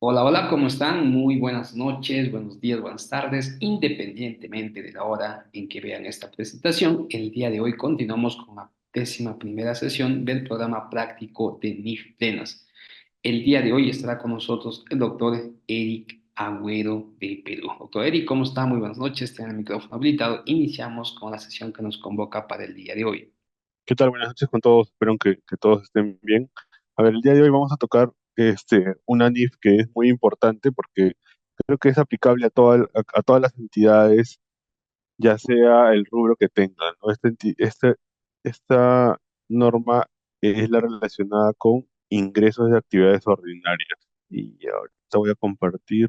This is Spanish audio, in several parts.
Hola, hola, ¿cómo están? Muy buenas noches, buenos días, buenas tardes, independientemente de la hora en que vean esta presentación. El día de hoy continuamos con la 11ª sesión del programa práctico de NIF Plenas. El día de hoy estará con nosotros el doctor Eric Agüero de Perú. Doctor Eric, ¿cómo está? Muy buenas noches, tiene el micrófono habilitado. Iniciamos con la sesión que nos convoca para el día de hoy. ¿Qué tal? Buenas noches con todos. Espero que todos estén bien. A ver, el día de hoy vamos a tocar una NIF que es muy importante porque creo que es aplicable a todas las entidades, ya sea el rubro que tengan, ¿no? Esta norma es la relacionada con ingresos de actividades ordinarias. Y ahorita voy a compartir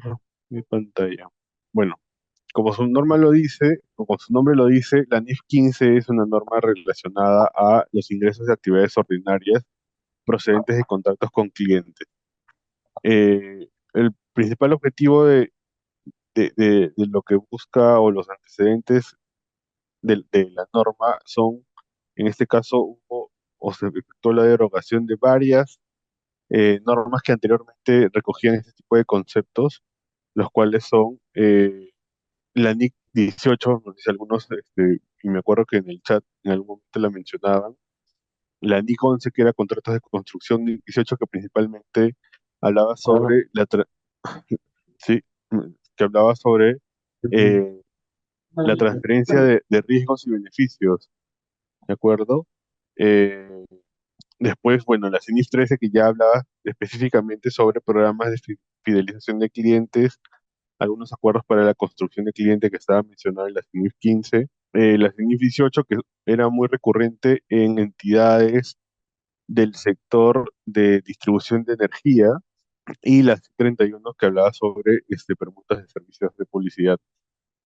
mi pantalla. Bueno, como su norma lo dice, o como su nombre lo dice, la NIF 15 es una norma relacionada a los ingresos de actividades ordinarias procedentes de contratos con clientes. El principal objetivo de lo que busca o los antecedentes de la norma son, en este caso, hubo o se efectuó la derogación de varias normas que anteriormente recogían este tipo de conceptos, los cuales son la NIC 18, no sé si algunos, y me acuerdo que en el chat en algún momento la mencionaban, la NIC 11 que era contratos de construcción, NIC 18 que principalmente hablaba sobre sí, que hablaba sobre eh, la transferencia de riesgos y beneficios, ¿de acuerdo? Eh, Después, bueno, la CINIF 13 que ya hablaba específicamente sobre programas de fidelización de clientes, algunos acuerdos para la construcción de cliente que estaba mencionado en la CINIF 15, la CINIF 18 que era muy recurrente en entidades del sector de distribución de energía y la CIF 31 que hablaba sobre permutas de servicios de publicidad.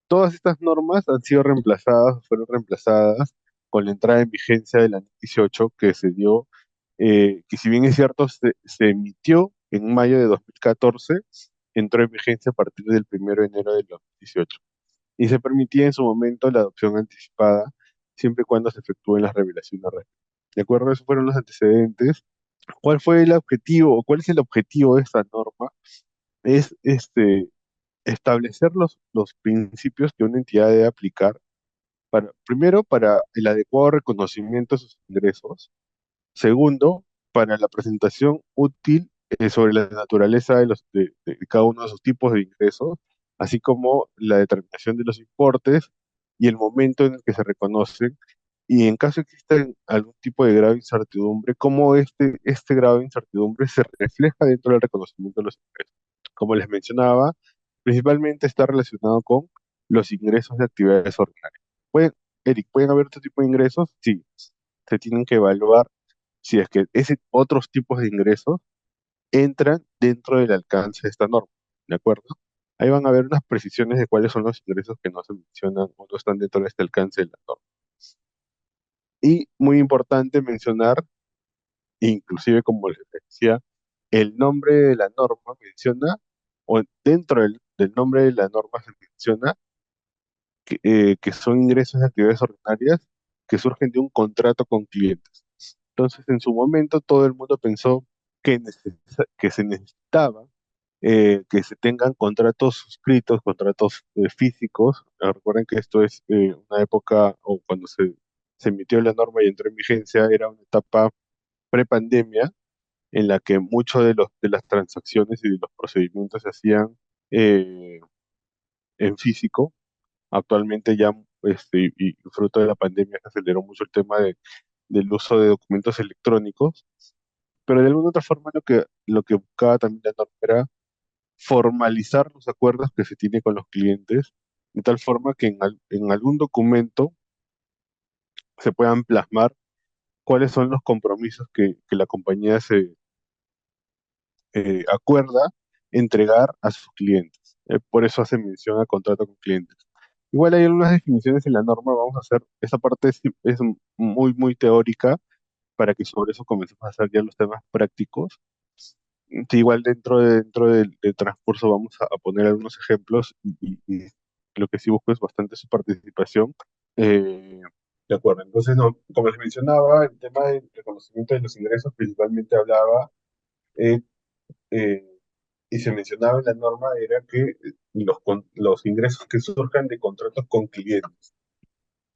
Todas estas normas han sido reemplazadas, fueron reemplazadas con la entrada en vigencia de la NIF 18 que se dio, que si bien es cierto, se emitió en mayo de 2014, entró en vigencia a partir del 1 de enero de 2018 y se permitía en su momento la adopción anticipada siempre y cuando se efectúen las revelaciones. De acuerdo, esos fueron los antecedentes. ¿Cuál fue el objetivo o cuál es el objetivo de esta norma? Es establecer los principios que una entidad debe aplicar primero, para el adecuado reconocimiento de sus ingresos. Segundo, para la presentación útil sobre la naturaleza de cada uno de sus tipos de ingresos, así como la determinación de los importes y el momento en el que se reconocen. Y en caso exista algún tipo de grado de incertidumbre, cómo este grado de incertidumbre se refleja dentro del reconocimiento de los ingresos. Como les mencionaba, principalmente está relacionado con los ingresos de actividades ordinarias. ¿Pueden, Eric, ¿pueden haber otro tipo de ingresos? Sí, se tienen que evaluar si es que ese otros tipos de ingresos entran dentro del alcance de esta norma, ¿de acuerdo? Ahí van a ver unas precisiones de cuáles son los ingresos que no se mencionan o no están dentro de este alcance de la norma. Y muy importante mencionar, inclusive como les decía, el nombre de la norma menciona, o dentro del nombre de la norma se menciona que son ingresos de actividades ordinarias que surgen de un contrato con clientes. Entonces, en su momento, todo el mundo pensó que se necesitaba que se tengan contratos suscritos, contratos físicos. Recuerden que esto es una época, o cuando se emitió la norma y entró en vigencia, era una etapa prepandemia en la que muchos de las transacciones y de los procedimientos se hacían eh, en físico. Actualmente ya, y fruto de la pandemia, se aceleró mucho el tema del uso de documentos electrónicos, pero de alguna otra forma lo que buscaba también la norma era formalizar los acuerdos que se tiene con los clientes, de tal forma que en algún documento se puedan plasmar cuáles son los compromisos que la compañía se acuerda entregar a sus clientes. Por eso hace mención a contrato con clientes. Igual hay algunas definiciones en la norma, vamos a hacer, esa parte es muy, muy teórica para que sobre eso comencemos a hacer ya los temas prácticos. Sí, igual del transcurso vamos a poner algunos ejemplos y lo que sí busco es bastante su participación. Eh, de acuerdo, entonces, no, como les mencionaba, el tema del reconocimiento de los ingresos principalmente hablaba eh, eh, y se mencionaba en la norma era que los ingresos que surjan de contratos con clientes.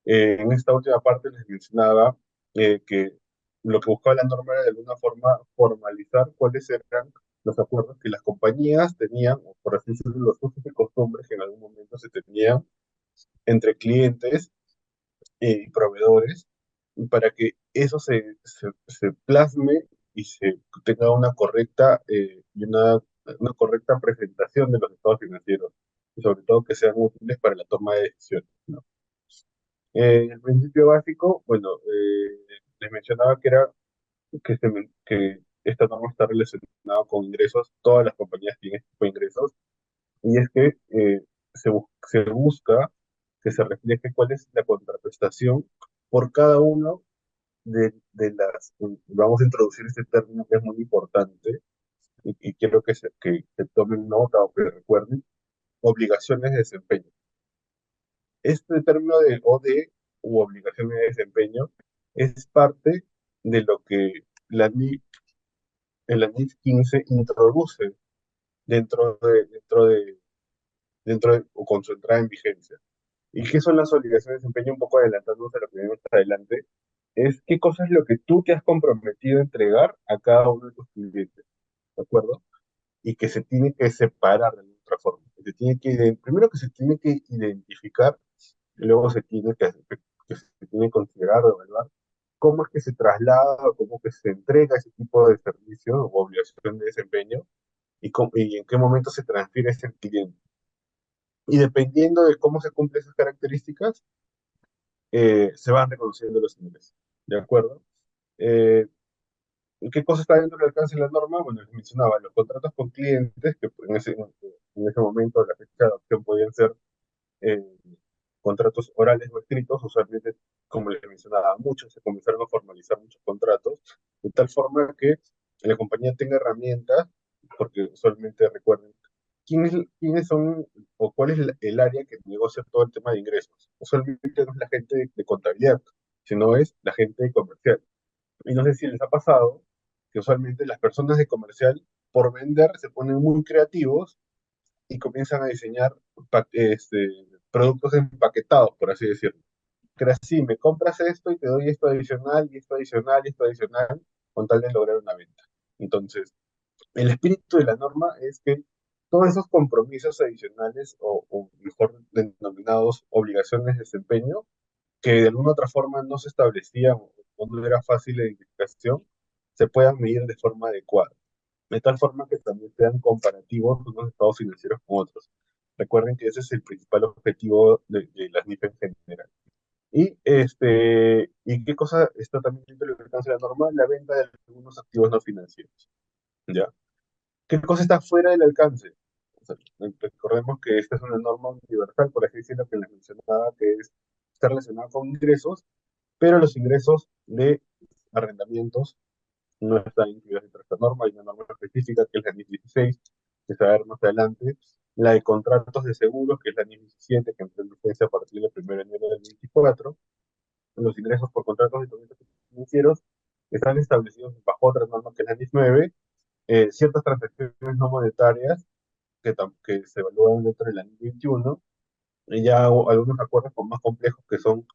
En esta última parte les mencionaba que lo que buscaba la norma era de alguna forma formalizar cuáles eran los acuerdos que las compañías tenían, o por así decirlo, los usos y costumbres que en algún momento se tenían entre clientes y proveedores, para que eso se plasme y se tenga una correcta, una correcta presentación de los estados financieros, y sobre todo que sean útiles para la toma de decisiones, ¿no? El principio básico, bueno, les mencionaba que era que esta norma está relacionada con ingresos, todas las compañías tienen este tipo de ingresos, y es que se busca que se refleje cuál es la contraprestación por cada uno de las, vamos a introducir este término que es muy importante, y quiero que tomen nota o que recuerden, obligaciones de desempeño. Este término de OD u obligaciones de desempeño es parte de lo que la NIF, la NIF 15 introduce o con su entrada en vigencia. ¿Y qué son las obligaciones de desempeño? Un poco adelantándonos a lo que vemos adelante, es qué cosa es lo que tú te has comprometido a entregar a cada uno de tus clientes, ¿de acuerdo? Y que se tiene que separar de otra forma. Primero que se tiene que identificar, y luego que se tiene que considerar o evaluar cómo es que se traslada o cómo es que se entrega ese tipo de servicio o obligación de desempeño y en qué momento se transfiere ese cliente. Y dependiendo de cómo se cumplen esas características, se van reconociendo los ingresos. ¿De acuerdo? Eh, ¿Qué cosa está dentro del alcance de la norma? Bueno, les mencionaba los contratos con clientes, que en ese momento, la fecha de adopción podían ser eh, contratos orales o escritos. Usualmente, como les mencionaba, muchos se comenzaron a formalizar muchos contratos, de tal forma que la compañía tenga herramientas, porque usualmente recuerden quiénes son o cuál es el área que negocia todo el tema de ingresos. Usualmente no es la gente de contabilidad, sino es la gente de comercial. Y no sé si les ha pasado que usualmente las personas de comercial, por vender, se ponen muy creativos y comienzan a diseñar productos empaquetados, por así decirlo. Que era así, me compras esto y te doy esto adicional, y esto adicional, y esto adicional, con tal de lograr una venta. Entonces, el espíritu de la norma es que todos esos compromisos adicionales, o mejor denominados obligaciones de desempeño, que de alguna otra forma no se establecían o no era fácil la identificación, se puedan medir de forma adecuada, de tal forma que también sean comparativos unos estados financieros con otros. Recuerden que ese es el principal objetivo de las NIF en general. ¿Y qué cosa está también dentro del alcance de la norma? La venta de algunos activos no financieros. ¿Ya? ¿Qué cosa está fuera del alcance? O sea, recordemos que esta es una norma universal, por así decirlo, que les mencionaba, que está relacionada con ingresos, pero los ingresos de arrendamientos no están incluidos dentro de esta norma. Hay una norma específica que es la NIS 16, que se va a ver más adelante. La de contratos de seguros, que es la NIS 17, que entró en vigencia a partir del 1 de enero del 24. Los ingresos por contratos de servicios financieros están establecidos bajo otra norma que es la NIS 9. Ciertas transacciones no monetarias que se evalúan dentro de la NIS 21, y ya algunos acuerdos con más complejos que son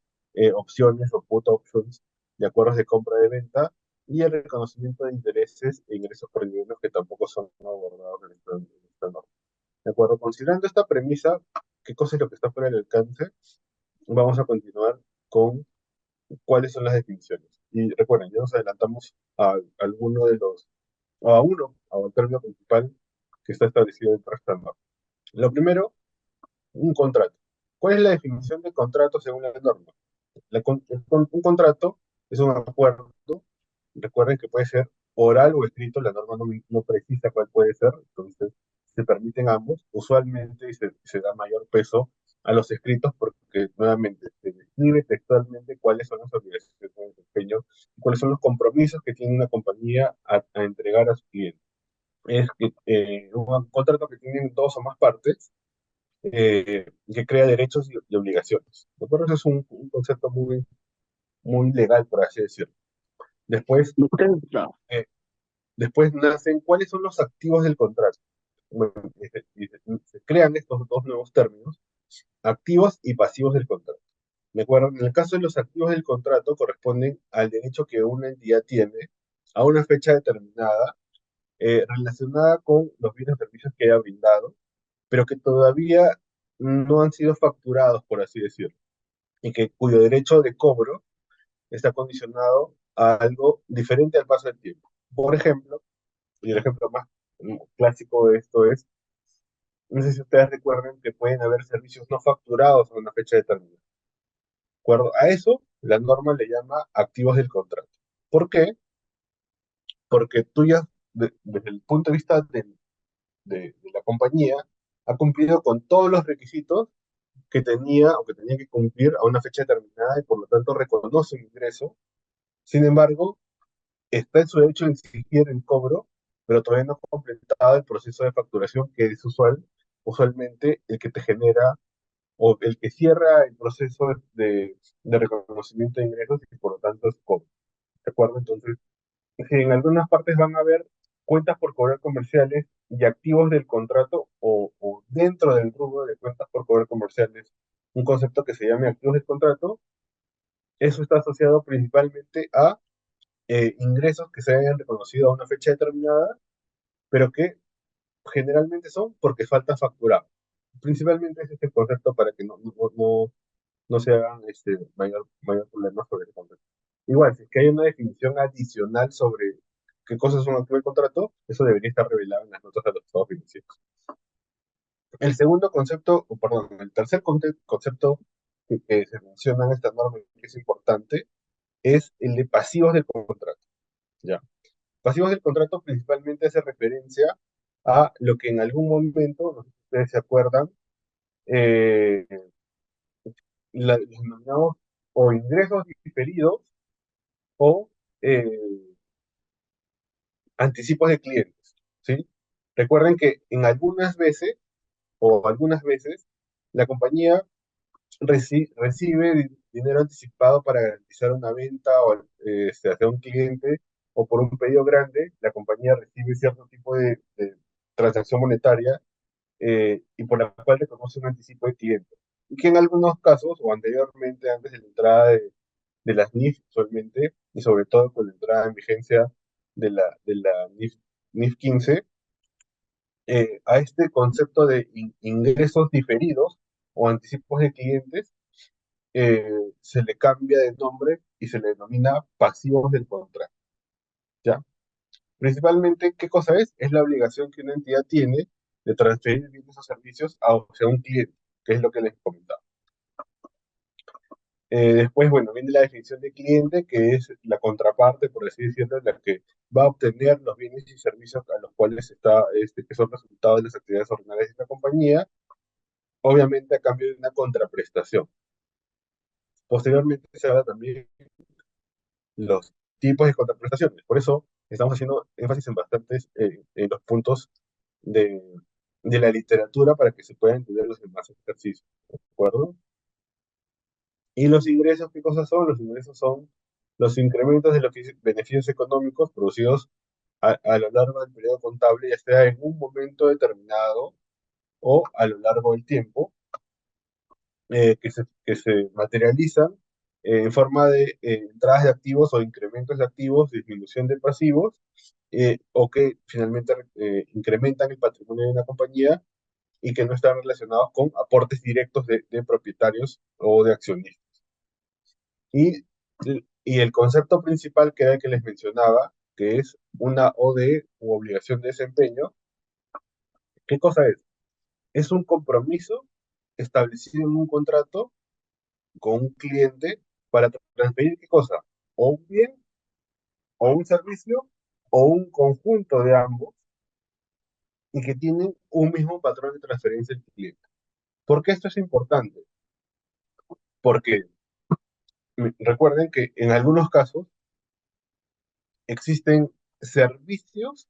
opciones o put options de acuerdos de compra de venta, y el reconocimiento de intereses e ingresos por dividendos que tampoco son abordados en esta norma. De acuerdo, considerando esta premisa, qué cosa es lo que está fuera del alcance, vamos a continuar con cuáles son las definiciones. Y recuerden, ya nos adelantamos a alguno de los, al término principal que está establecido dentro de esta norma. Lo primero, un contrato. ¿Cuál es la definición de contrato según la norma? Un contrato es un acuerdo, recuerden que puede ser oral o escrito, la norma no precisa cuál puede ser, entonces se permiten ambos, usualmente se da mayor peso a los escritos porque nuevamente se describe textualmente cuáles son las obligaciones de desempeño y cuáles son los compromisos que tiene una compañía a entregar a su cliente. Es que un contrato que tiene dos o más partes, que crea derechos y obligaciones. ¿De acuerdo? Ese es un concepto muy legal, por así decirlo. Después, Ok, claro. eh, después nacen cuáles son los activos del contrato. bueno, se crean estos dos nuevos términos, activos y pasivos del contrato. ¿De acuerdo? En el caso de los activos del contrato corresponden al derecho que una entidad tiene a una fecha determinada relacionada con los bienes o servicios que haya brindado, pero que todavía no han sido facturados, por así decirlo, y que cuyo derecho de cobro está condicionado a algo diferente al paso del tiempo. Por ejemplo, y el ejemplo más clásico de esto es, no sé si ustedes recuerden que pueden haber servicios no facturados a una fecha determinada. De acuerdo a eso, la norma le llama activos del contrato. ¿Por qué? Porque tú ya, desde el punto de vista de la compañía, ha cumplido con todos los requisitos que tenía o que tenía que cumplir a una fecha determinada y por lo tanto reconoce un ingreso. Sin embargo, está en su derecho de exigir el cobro, pero todavía no ha completado el proceso de facturación que es usualmente el que te genera o el que cierra el proceso de reconocimiento de ingresos y por lo tanto es cobro. ¿De acuerdo? Entonces, si en algunas partes van a haber cuentas por cobrar comerciales y activos del contrato o dentro del rubro de cuentas por cobrar comerciales, un concepto que se llame activos del contrato, eso está asociado principalmente a ingresos que se hayan reconocido a una fecha determinada, pero que generalmente son porque falta facturar. Principalmente ese es el concepto para que no se hagan mayor problemas sobre el contrato. Igual, si es que hay una definición adicional sobre qué cosas son activos del contrato, eso debería estar revelado en las notas de los estados financieros. El segundo concepto, o perdón, el tercer concepto que se menciona en esta norma y que es importante, es el de pasivos del contrato. ¿Ya? Pasivos del contrato principalmente hace referencia a lo que en algún momento, no sé si ustedes se acuerdan, eh, los denominamos o ingresos diferidos o eh, anticipos de clientes, ¿sí? Recuerden que en algunas veces, la compañía recibe dinero anticipado para garantizar una venta o hacia un cliente o por un pedido grande, la compañía recibe cierto tipo de transacción monetaria y por la cual reconoce un anticipo de cliente. Y que en algunos casos, o anteriormente, antes de la entrada de las NIF usualmente, y sobre todo con la entrada en vigencia de la NIF 15, a este concepto de ingresos diferidos o anticipos de clientes, eh, se le cambia de nombre y se le denomina pasivos del contrato, ¿ya? Principalmente, ¿qué cosa es? Es la obligación que una entidad tiene de transferir bienes o servicios hacia un cliente, que es lo que les comentaba. Después, bueno, viene la definición de cliente, que es la contraparte, por así decirlo, la que va a obtener los bienes y servicios a los cuales que son resultado de las actividades ordinarias de la compañía, obviamente a cambio de una contraprestación. Posteriormente se habla también los tipos de contraprestaciones. Por eso estamos haciendo énfasis en bastantes en los puntos de, de la literatura para que se puedan entender los demás ejercicios. ¿De acuerdo? Y los ingresos, ¿qué cosas son? Los ingresos son los incrementos de los beneficios económicos producidos a lo largo del periodo contable, ya sea en un momento determinado o a lo largo del tiempo, que se materializan en forma de entradas de activos o incrementos de activos, disminución de pasivos, o que finalmente incrementan el patrimonio de una compañía y que no están relacionados con aportes directos de propietarios o de accionistas. Y, y el concepto principal que era el que les mencionaba, que es una OD u obligación de desempeño, ¿qué cosa es? Es un compromiso establecido en un contrato con un cliente para transferir qué cosa, o un bien, o un servicio, o un conjunto de ambos, y que tienen un mismo patrón de transferencia al cliente. ¿Por qué esto es importante? Porque recuerden que en algunos casos existen servicios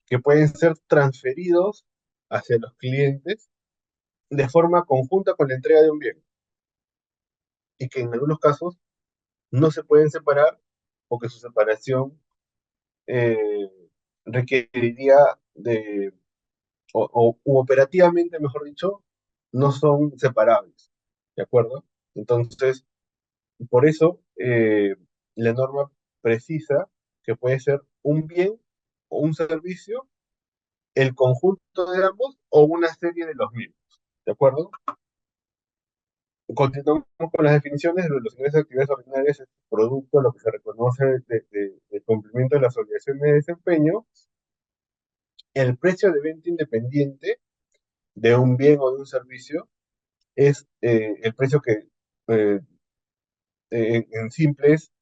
que pueden ser transferidos hacia los clientes de forma conjunta con la entrega de un bien, y que en algunos casos no se pueden separar o que su separación eh, requeriría u operativamente, mejor dicho, no son separables, ¿de acuerdo? Entonces, por eso la norma precisa que puede ser un bien o un servicio, el conjunto de ambos o una serie de los mismos, ¿de acuerdo? Continuamos con las definiciones de los ingresos de actividades ordinarias, es producto de lo que se reconoce del cumplimiento de las obligaciones de desempeño, el precio de venta independiente de un bien o de un servicio es el precio que, eh, en simple, es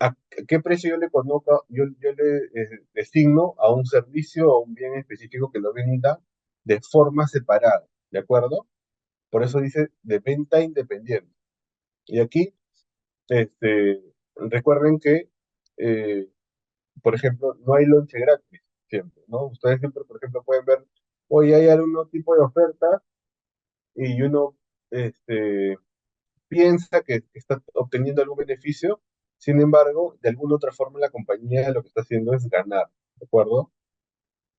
a qué precio yo le conozco, yo le designo a un servicio o un bien específico que lo venda de forma separada, ¿de acuerdo? Por eso dice de venta independiente. Y aquí, este, recuerden que, eh, por ejemplo, no hay lonche gratis siempre, ¿no? Ustedes siempre, por ejemplo, pueden ver, hoy hay algún tipo de oferta y uno, este, piensa que está obteniendo algún beneficio, sin embargo, de alguna otra forma la compañía lo que está haciendo es ganar, ¿de acuerdo?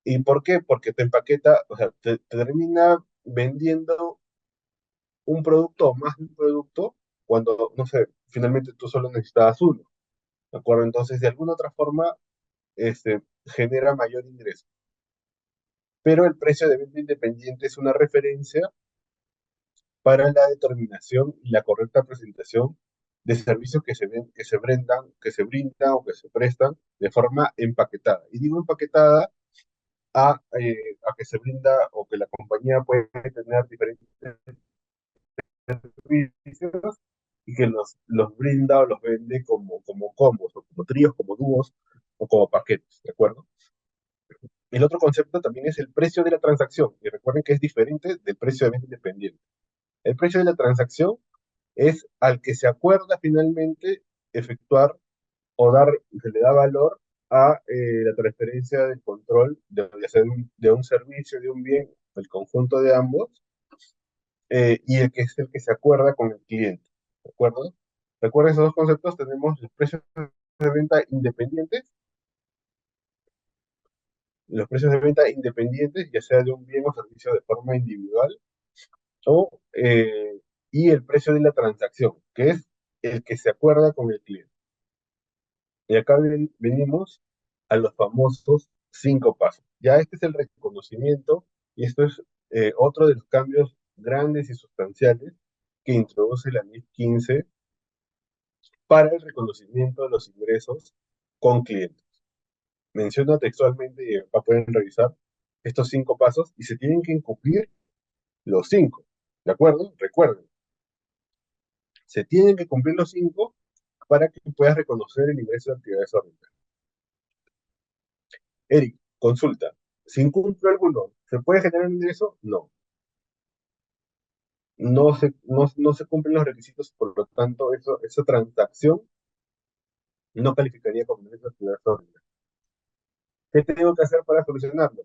¿Y por qué? Porque te empaqueta, o sea, te termina vendiendo un producto o más de un producto cuando, no sé, finalmente tú solo necesitabas uno, ¿de acuerdo? Entonces, de alguna otra forma, genera mayor ingreso. Pero el precio de venta independiente es una referencia para la determinación y la correcta presentación de servicios que se brindan o que se prestan de forma empaquetada. Y digo empaquetada a que se brinda o que la compañía puede tener diferentes servicios y que los brinda o los vende como combos, o como tríos, como dúos o como paquetes, ¿de acuerdo? El otro concepto también es el precio de la transacción, y recuerden que es diferente del precio de venta independiente. El precio de la transacción es al que se acuerda finalmente efectuar o dar, se le da valor a la transferencia del control de un servicio, de un bien, el conjunto de ambos, y el que es el que se acuerda con el cliente. ¿De acuerdo? Recuerden esos dos conceptos, tenemos los precios de venta independientes, los precios de venta independientes, ya sea de un bien o servicio de forma individual, o, y el precio de la transacción, que es el que se acuerda con el cliente. Y acá venimos a los famosos 5 pasos. Ya este es el reconocimiento y esto es otro de los cambios grandes y sustanciales que introduce la NIF 15 para el reconocimiento de los ingresos con clientes. Menciona textualmente, y acá pueden revisar estos 5 pasos y se tienen que cumplir los 5. ¿De acuerdo? Recuerden, se tienen que cumplir los 5 para que puedas reconocer el ingreso de actividades ordinarias. Eric, consulta. Si incumplo alguno, ¿se puede generar un ingreso? No. No se cumplen los requisitos, por lo tanto, esa transacción no calificaría como ingreso de actividad ordinaria. ¿Qué tengo que hacer para solucionarlo?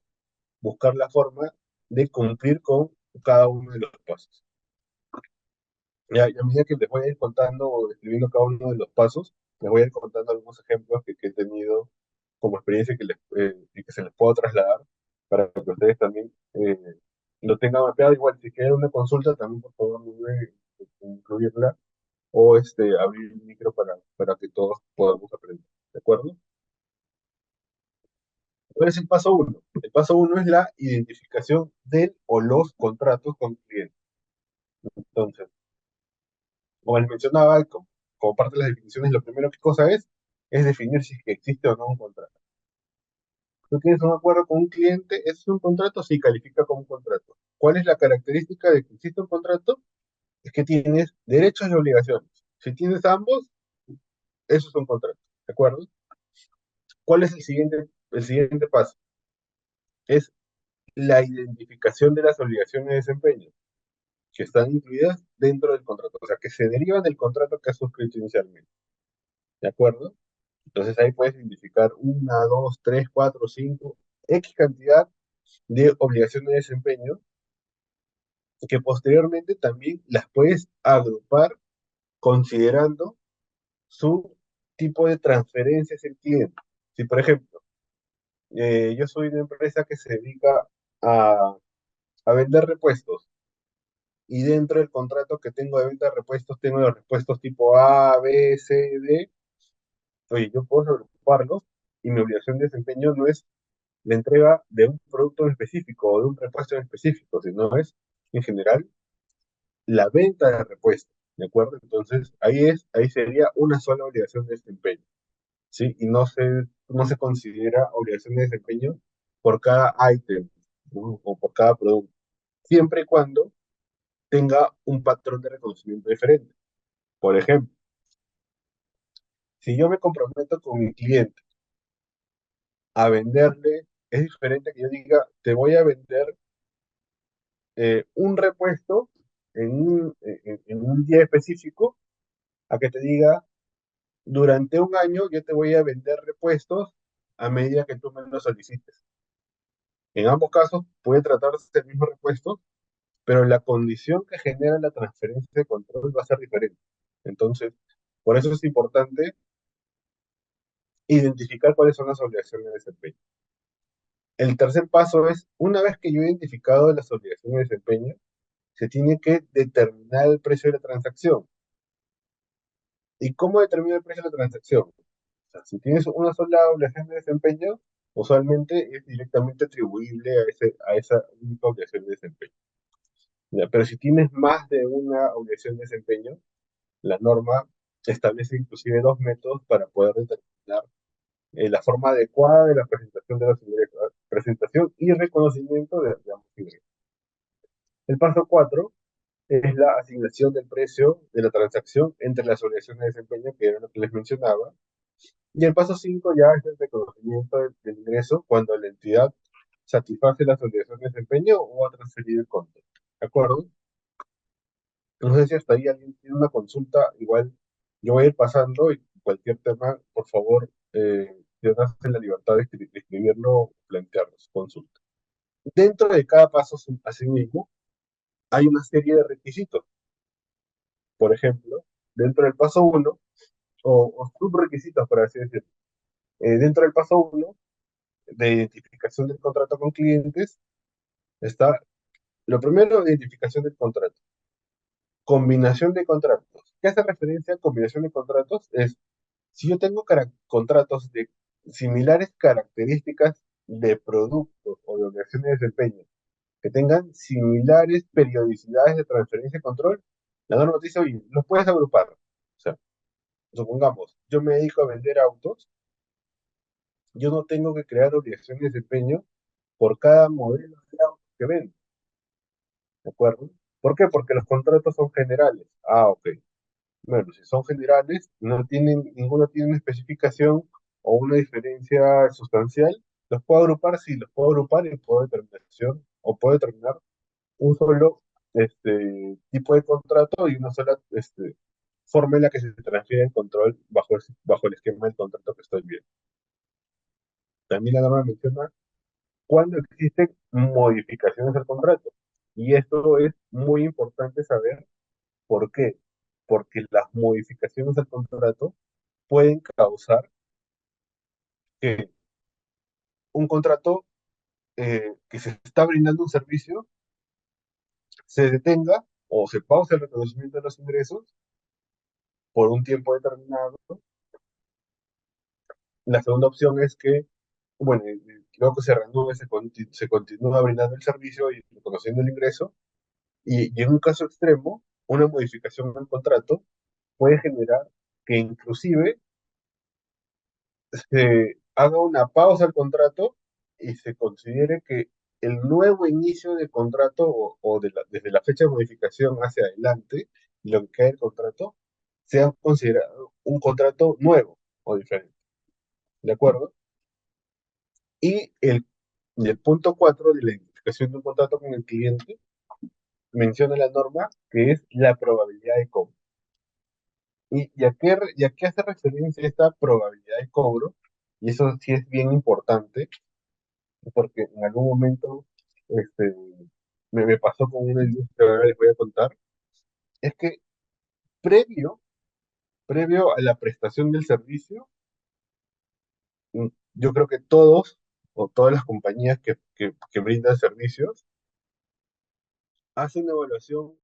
Buscar la forma de cumplir con cada uno de los pasos. Ya, y a medida que les voy a ir contando o describiendo cada uno de los pasos, les voy a ir contando algunos ejemplos que he tenido como experiencia y que se les puedo trasladar para que ustedes también lo tengan mapeado. Igual, si quieren una consulta, también por favor no duden en incluirla o abrir el micro para que todos podamos aprender. ¿De acuerdo? ¿Cuál es el paso uno? El paso uno es la identificación del o los contratos con clientes. Entonces, como les mencionaba, como parte de las definiciones, lo primero que cosa es definir si es que existe o no un contrato. Tú tienes un acuerdo con un cliente, ¿es un contrato? Sí, califica como un contrato. ¿Cuál es la característica de que existe un contrato? Es que tienes derechos y obligaciones. Si tienes ambos, eso es un contrato, ¿de acuerdo? ¿Cuál es el siguiente paso? Es la identificación de las obligaciones de desempeño, que están incluidas dentro del contrato, o sea, que se derivan del contrato que has suscrito inicialmente, ¿de acuerdo? Entonces ahí puedes identificar una, dos, tres, cuatro, cinco, X cantidad de obligaciones de desempeño que posteriormente también las puedes agrupar considerando su tipo de transferencia hacia el cliente. Si, por ejemplo, yo soy una empresa que se dedica a, a vender repuestos. Y dentro del contrato que tengo de venta de repuestos, tengo los repuestos tipo A, B, C, D. Oye, yo puedo sobreocuparlos y mi obligación de desempeño no es la entrega de un producto en específico o de un repuesto en específico, sino es, en general, la venta de repuestos, ¿de acuerdo? Entonces, ahí sería una sola obligación de desempeño, ¿sí? Y no se considera obligación de desempeño por cada ítem, ¿no? O por cada producto, siempre y cuando tenga un patrón de reconocimiento diferente. Por ejemplo, si yo me comprometo con mi cliente a venderle, es diferente que yo diga, te voy a vender un repuesto en un día específico, a que te diga, durante un año yo te voy a vender repuestos a medida que tú me lo solicites. En ambos casos puede tratarse del mismo repuesto, pero la condición que genera la transferencia de control va a ser diferente. Entonces, por eso es importante identificar cuáles son las obligaciones de desempeño. El tercer paso es, una vez que yo he identificado las obligaciones de desempeño, se tiene que determinar el precio de la transacción. ¿Y cómo determina el precio de la transacción? O sea, si tienes una sola obligación de desempeño, usualmente es directamente atribuible a esa única obligación de desempeño. ¿Ya? Pero si tienes más de una obligación de desempeño, la norma establece inclusive dos métodos para poder determinar la forma adecuada de la presentación de los ingresos, presentación y reconocimiento de ambos ingresos. El paso 4 es la asignación del precio de la transacción entre las obligaciones de desempeño, que era lo que les mencionaba. Y el paso 5 ya es el reconocimiento del ingreso cuando la entidad satisface las obligaciones de desempeño o ha transferido el control. ¿De acuerdo? No sé si hasta ahí alguien tiene una consulta. Igual yo voy a ir pasando y cualquier tema, por favor, tengas la libertad de escribirlo o plantearnos consulta. Dentro de cada paso, asimismo, hay una serie de requisitos. Por ejemplo, dentro del paso uno o subrequisitos, por así decirlo. Dentro del paso uno de identificación del contrato con clientes, está lo primero, identificación del contrato. Combinación de contratos. ¿Qué hace referencia a combinación de contratos? Es, si yo tengo contratos de similares características de productos o de obligaciones de desempeño, que tengan similares periodicidades de transferencia de control, la norma te dice, oye, los puedes agrupar. O sea, supongamos, yo me dedico a vender autos, yo no tengo que crear obligaciones de desempeño por cada modelo de auto que vendo, ¿de acuerdo? ¿Por qué? Porque los contratos son generales. Ah, ok. Bueno, si son generales, ninguno tiene una especificación o una diferencia sustancial, los puedo agrupar, sí, los puedo agrupar y puedo determinar un solo tipo de contrato y una sola forma en la que se transfiere el control bajo el esquema del contrato que estoy viendo. También la norma menciona cuando existen modificaciones al contrato. Y esto es muy importante saber por qué. Porque las modificaciones al contrato pueden causar que un contrato que se está brindando un servicio se detenga o se pause el reconocimiento de los ingresos por un tiempo determinado. La segunda opción es que, bueno, luego que se reanude, se continúa brindando el servicio y reconociendo el ingreso. Y en un caso extremo, una modificación del contrato puede generar que inclusive se haga una pausa al contrato y se considere que el nuevo inicio del contrato desde la fecha de modificación hacia adelante y lo que queda del contrato sea considerado un contrato nuevo o diferente. ¿De acuerdo? Y el punto 4 de la identificación de un contrato con el cliente menciona la norma que es la probabilidad de cobro. ¿Y a qué hace referencia esta probabilidad de cobro? Y eso sí es bien importante, porque en algún momento este, me pasó con una industria, ahora les voy a contar, es que previo, previo a la prestación del servicio, yo creo que todos o todas las compañías que brindan servicios hacen una evaluación